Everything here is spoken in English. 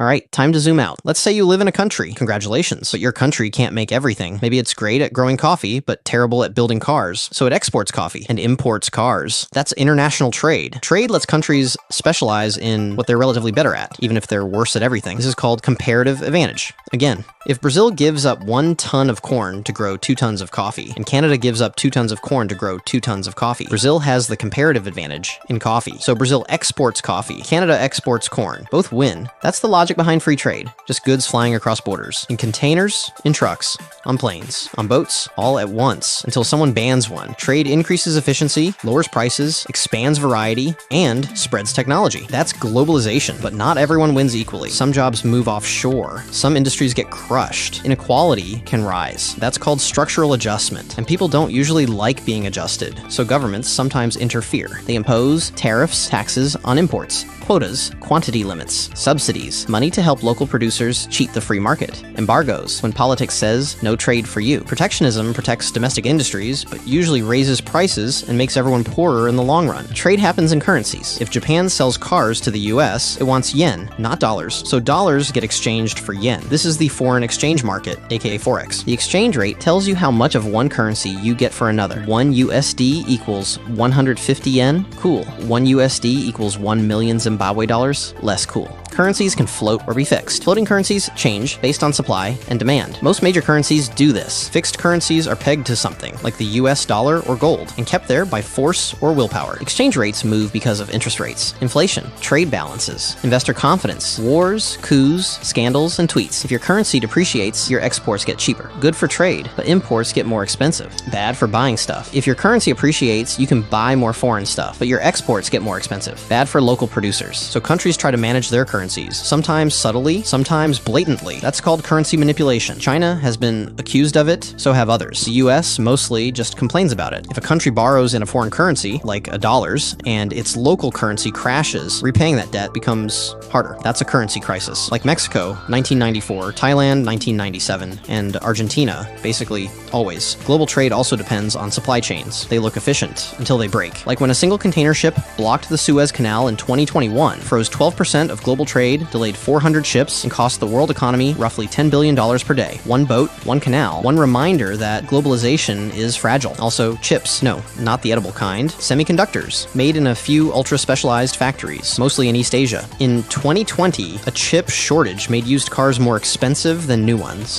All right, time to zoom out. Let's say you live in a country. Congratulations, but your country can't make everything. Maybe it's great at growing coffee, but terrible at building cars. So it exports coffee and imports cars. That's international trade. Trade lets countries specialize in what they're relatively better at, even if they're worse at everything. This is called comparative advantage. Again, if Brazil gives up 1 ton of corn to grow 2 tons of coffee, and Canada gives up 2 tons of corn to grow 2 tons of coffee, Brazil has the comparative advantage in coffee. So Brazil exports coffee, Canada exports corn. Both win. That's the logic behind free trade. Just goods flying across borders. In containers, in trucks, on planes, on boats, all at once, until someone bans one. Trade increases efficiency, lowers prices, expands variety, and spreads technology. That's globalization, but not everyone wins equally. Some jobs move offshore. Some industries get crushed. Inequality can rise. That's called structural adjustment, and people don't usually like being adjusted, so governments sometimes interfere. They impose tariffs, taxes on imports, quotas, quantity limits, subsidies, money to help local producers cheat the free market, embargoes when politics says no trade for you. Protectionism protects domestic industries, but usually raises prices and makes everyone poorer in the long run. Trade happens in currencies. If Japan sells cars to the US, it wants yen, not dollars, so dollars get exchanged for yen. This is the foreign exchange market, aka forex. The exchange rate tells you how much of one currency you get for another. 1 USD equals 150 yen? Cool. 1 USD equals 1 million Zimbabwe dollars? Less cool. Currencies can float or be fixed. Floating currencies change based on supply and demand. Most major currencies do this. Fixed currencies are pegged to something, like the US dollar or gold, and kept there by force or willpower. Exchange rates move because of interest rates, inflation, trade balances, investor confidence, wars, coups, scandals, and tweets. If your currency depreciates, your exports get cheaper. Good for trade, but imports get more expensive. Bad for buying stuff. If your currency appreciates, you can buy more foreign stuff, but your exports get more expensive. Bad for local producers. So countries try to manage their currencies, sometimes subtly, sometimes blatantly. That's called currency manipulation. China has been accused of it, so have others. The US mostly just complains about it. If a country borrows in a foreign currency, like a dollar's, and its local currency crashes, repaying that debt becomes harder. That's a currency crisis. Like Mexico, 1994, Thailand, 1997, and Argentina, basically always. Global trade also depends on supply chains. They look efficient until they break. Like when a single container ship blocked the Suez Canal in 2021, froze 12% of global trade, delayed 400 ships, and cost the world economy roughly $10 billion per day. One boat, one canal, one reminder that globalization is fragile. Also, chips. No, not the edible kind. Semiconductors, made in a few ultra-specialized factories, mostly in East Asia. In 2020, a chip shortage made used cars more expensive than new ones.